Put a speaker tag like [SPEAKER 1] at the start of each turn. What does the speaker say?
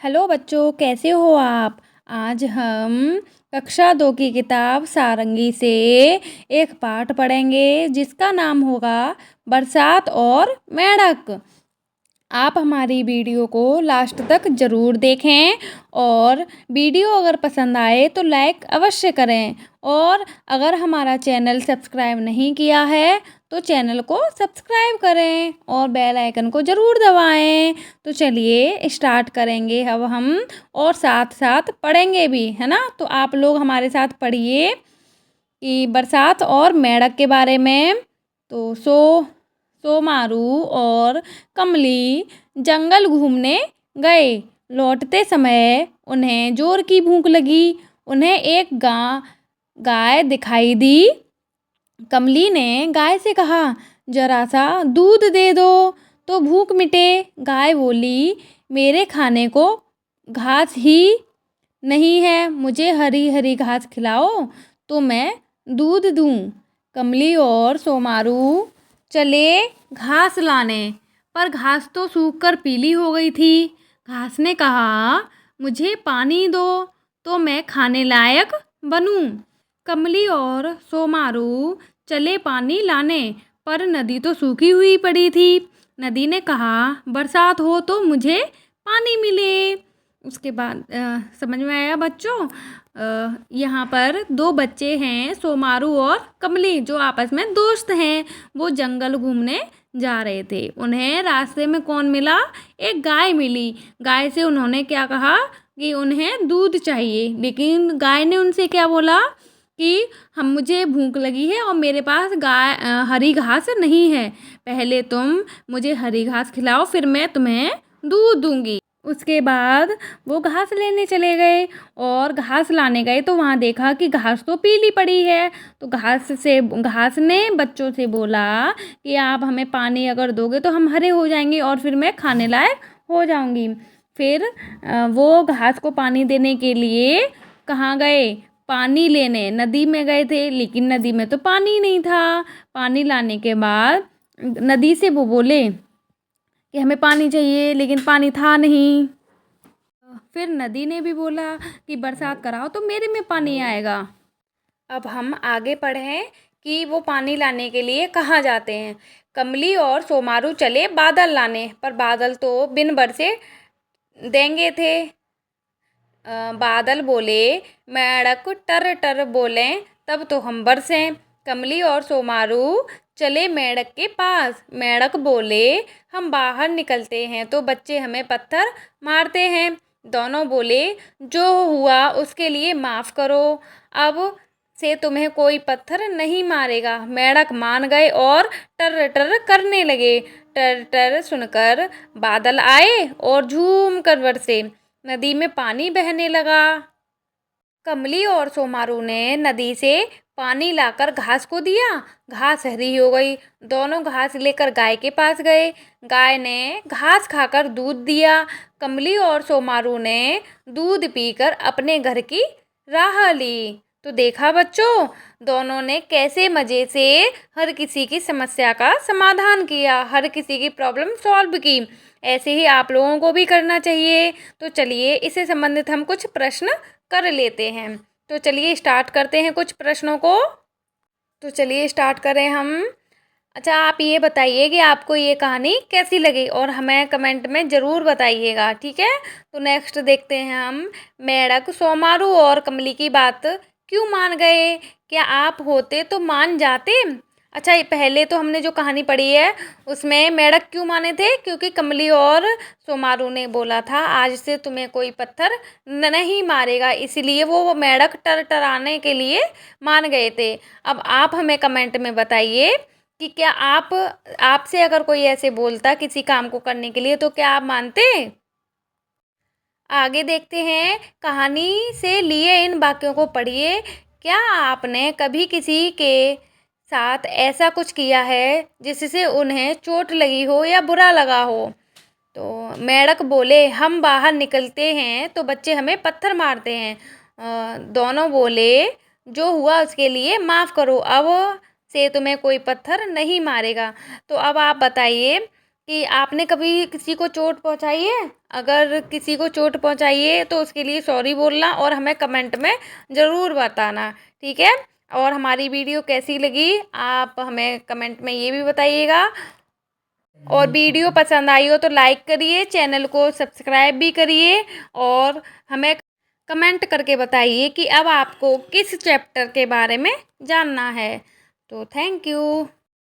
[SPEAKER 1] Hello बच्चों, कैसे हो आप। आज हम कक्षा 2 की किताब सारंगी से एक पाठ पढ़ेंगे जिसका नाम होगा बरसात और मेंढक। आप हमारी वीडियो को लास्ट तक ज़रूर देखें और वीडियो अगर पसंद आए तो लाइक अवश्य करें। और अगर हमारा चैनल सब्सक्राइब नहीं किया है तो चैनल को सब्सक्राइब करें और बेल आइकन को ज़रूर दबाएं। तो चलिए स्टार्ट करेंगे अब हम, और साथ साथ पढ़ेंगे भी, है ना। तो आप लोग हमारे साथ पढ़िए कि बरसात और मेंढक के बारे में। तो सोमारू और कमली जंगल घूमने गए। लौटते समय उन्हें जोर की भूख लगी। उन्हें एक गाय दिखाई दी। कमली ने गाय से कहा, जरा सा दूध दे दो तो भूख मिटे। गाय बोली, मेरे खाने को घास ही नहीं है, मुझे हरी हरी घास खिलाओ तो मैं दूध दूँ। कमली और सोमारू चले घास लाने, पर घास तो सूख कर पीली हो गई थी। घास ने कहा, मुझे पानी दो तो मैं खाने लायक बनूं। कमली और सोमारू चले पानी लाने, पर नदी तो सूखी हुई पड़ी थी। नदी ने कहा, बरसात हो तो मुझे पानी मिले। उसके बाद समझ में आया बच्चों। यहाँ पर दो बच्चे हैं, सोमारू और कमली, जो आपस में दोस्त हैं। वो जंगल घूमने जा रहे थे। उन्हें रास्ते में कौन मिला? एक गाय मिली। गाय से उन्होंने क्या कहा कि उन्हें दूध चाहिए, लेकिन गाय ने उनसे क्या बोला कि मुझे भूख लगी है और मेरे पास हरी घास नहीं है। पहले तुम मुझे हरी घास खिलाओ, फिर मैं तुम्हें दूध दूंगी। उसके बाद वो घास लेने चले गए और घास लाने गए तो वहाँ देखा कि घास तो पीली पड़ी है। तो घास ने बच्चों से बोला कि आप हमें पानी अगर दोगे तो हम हरे हो जाएंगे और फिर मैं खाने लायक हो जाऊंगी। फिर वो घास को पानी देने के लिए कहाँ गए? पानी लेने नदी में गए थे, लेकिन नदी में तो पानी नहीं था। पानी लाने के बाद नदी से वो बोले कि हमें पानी चाहिए, लेकिन पानी था नहीं। फिर नदी ने भी बोला कि बरसात कराओ तो मेरे में पानी आएगा। अब हम आगे पढ़ें कि वो पानी लाने के लिए कहाँ जाते हैं। कमली और सोमारू चले बादल लाने, पर बादल तो बिन बरसे देंगे थे। बादल बोले, मेंढक टर टर बोले तब तो हम बरसें। कमली और सोमारू चले मेंढक के पास। मेंढक बोले, हम बाहर निकलते हैं तो बच्चे हमें पत्थर मारते हैं। दोनों बोले, जो हुआ उसके लिए माफ़ करो, अब से तुम्हें कोई पत्थर नहीं मारेगा। मेंढक मान गए और टर टर करने लगे। टर टर सुनकर बादल आए और झूम कर बरसे। नदी में पानी बहने लगा। कमली और सोमारू ने नदी से पानी लाकर घास को दिया। घास हरी हो गई। दोनों घास लेकर गाय के पास गए। गाय ने घास खाकर दूध दिया। कमली और सोमारू ने दूध पीकर अपने घर की राह ली। तो देखा बच्चों, दोनों ने कैसे मज़े से हर किसी की समस्या का समाधान किया, हर किसी की प्रॉब्लम सॉल्व की। ऐसे ही आप लोगों को भी करना चाहिए। तो चलिए इससे संबंधित हम कुछ प्रश्न कर लेते हैं। तो चलिए स्टार्ट करते हैं कुछ प्रश्नों को। तो चलिए स्टार्ट करें हम। अच्छा, आप ये बताइए कि आपको ये कहानी कैसी लगी और हमें कमेंट में ज़रूर बताइएगा, ठीक है। तो नेक्स्ट देखते हैं हम। मेंढक सोमारू और कमली की बात क्यों मान गए? क्या आप होते तो मान जाते? अच्छा, ये पहले तो हमने जो कहानी पढ़ी है उसमें मेंढक क्यों माने थे? क्योंकि कमली और सोमारू ने बोला था आज से तुम्हें कोई पत्थर नहीं मारेगा, इसीलिए वो मेंढक टराने के लिए मान गए थे। अब आप हमें कमेंट में बताइए कि क्या आपसे अगर कोई ऐसे बोलता किसी काम को करने के लिए, तो क्या आप मानते? आगे देखते हैं। कहानी से लिए इन वाक्यों को पढ़िए। क्या आपने कभी किसी के साथ ऐसा कुछ किया है जिससे उन्हें चोट लगी हो या बुरा लगा हो? तो मेंढक बोले, हम बाहर निकलते हैं तो बच्चे हमें पत्थर मारते हैं। दोनों बोले, जो हुआ उसके लिए माफ़ करो, अब से तुम्हें कोई पत्थर नहीं मारेगा। तो अब आप बताइए कि आपने कभी किसी को चोट पहुंचाई है? अगर किसी को चोट पहुँचाई है तो उसके लिए सॉरी बोलना और हमें कमेंट में ज़रूर बताना, ठीक है। और हमारी वीडियो कैसी लगी आप हमें कमेंट में ये भी बताइएगा। और वीडियो पसंद आई हो तो लाइक करिए, चैनल को सब्सक्राइब भी करिए और हमें कमेंट करके बताइए कि अब आपको किस चैप्टर के बारे में जानना है। तो थैंक यू।